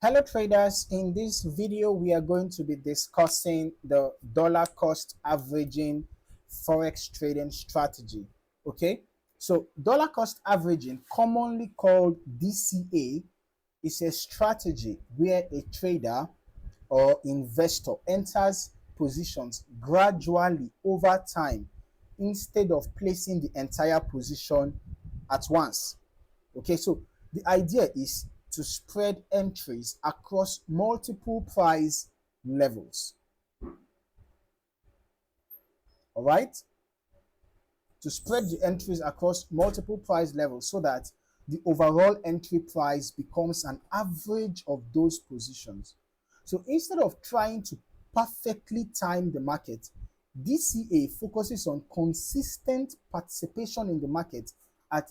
Hello traders, in this video we are going to be discussing the dollar cost averaging forex trading strategy. Okay, so dollar cost averaging, commonly called DCA, is a strategy where a trader or investor enters positions gradually over time instead of placing the entire position at once. Okay, so the idea is to spread entries across multiple price levels. All right, to spread the entries across multiple price levels so that the overall entry price becomes an average of those positions. So instead of trying to perfectly time the market, DCA focuses on consistent participation in the market at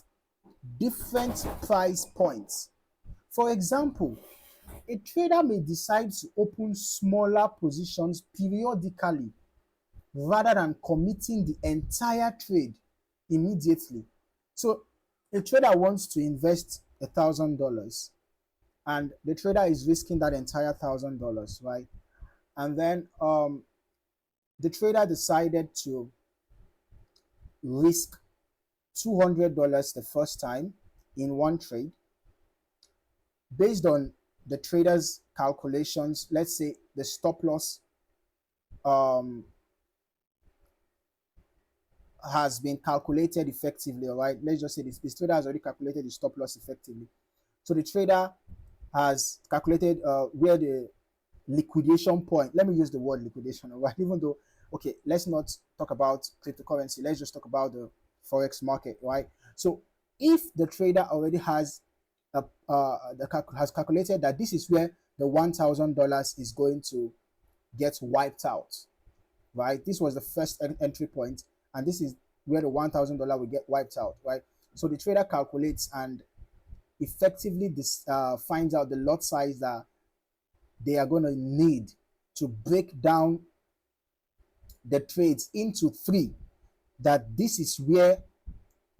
different price points. For example, a trader may decide to open smaller positions periodically rather than committing the entire trade immediately. So a trader wants to invest $1,000 and the trader is risking that entire $1,000, right? And then the trader decided to risk $200 the first time in one trade. Based on the trader's calculations, let's say the stop loss has been calculated effectively. All right, let's just say this trader has already calculated the stop loss effectively. So the trader has calculated where the liquidation point, let me use the word liquidation, all right, even though, okay, let's not talk about cryptocurrency, let's just talk about the forex market, right? So if the trader already has has calculated that this is where the $1,000 is going to get wiped out, right? This was the first entry point, and this is where the $1,000 will get wiped out, right? So the trader calculates and effectively finds out the lot size that they are going to need to break down the trades into three, that this is where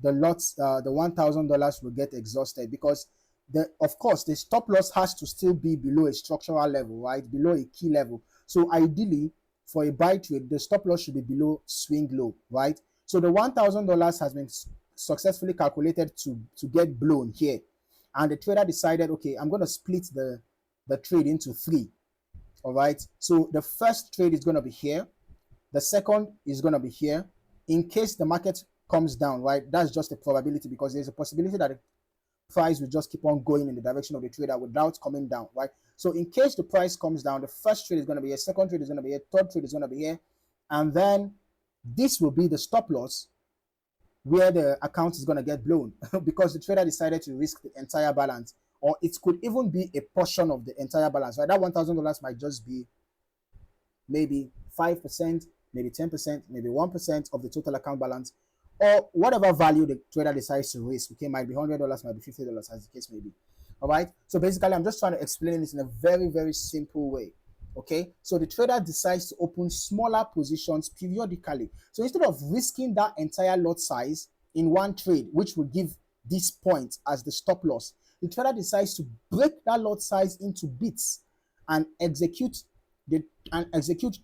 the lots, the $1,000 will get exhausted, because of course the stop loss has to still be below a structural level, right? Below a key level. So ideally for a buy trade, the stop loss should be below swing low, right? So the $1,000 has been successfully calculated to get blown here, and the trader decided, okay, I'm going to split the trade into three. All right, so the first trade is going to be here, the second is going to be here. In case the market comes down, right, that's just a probability, because there's a possibility that the price will just keep on going in the direction of the trader without coming down, right? So in case the price comes down, the first trade is going to be here, second trade is going to be here, third trade is going to be here, and then this will be the stop loss where the account is going to get blown because the trader decided to risk the entire balance, or it could even be a portion of the entire balance, right? That $1,000 might just be maybe 5%, maybe 10%, maybe 1% of the total account balance, or whatever value the trader decides to risk. Okay, might be $100, might be $50, as the case may be. All right, so basically I'm just trying to explain this in a very, very simple way. Okay, so the trader decides to open smaller positions periodically. So instead of risking that entire lot size in one trade, which will give this point as the stop loss, the trader decides to break that lot size into bits and execute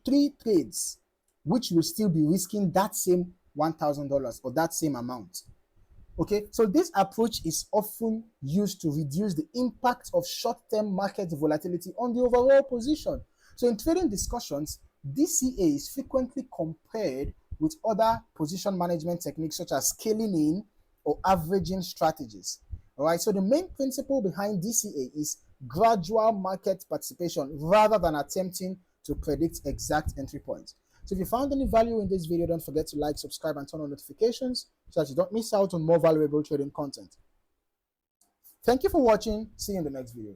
three trades, which will still be risking that same $1,000 or that same amount. Okay, so this approach is often used to reduce the impact of short-term market volatility on the overall position. So in trading discussions, DCA is frequently compared with other position management techniques such as scaling in or averaging strategies. All right, so the main principle behind DCA is gradual market participation rather than attempting to predict exact entry points. So if you found any value in this video, don't forget to like, subscribe, and turn on notifications so that you don't miss out on more valuable trading content. Thank you for watching. See you in the next video.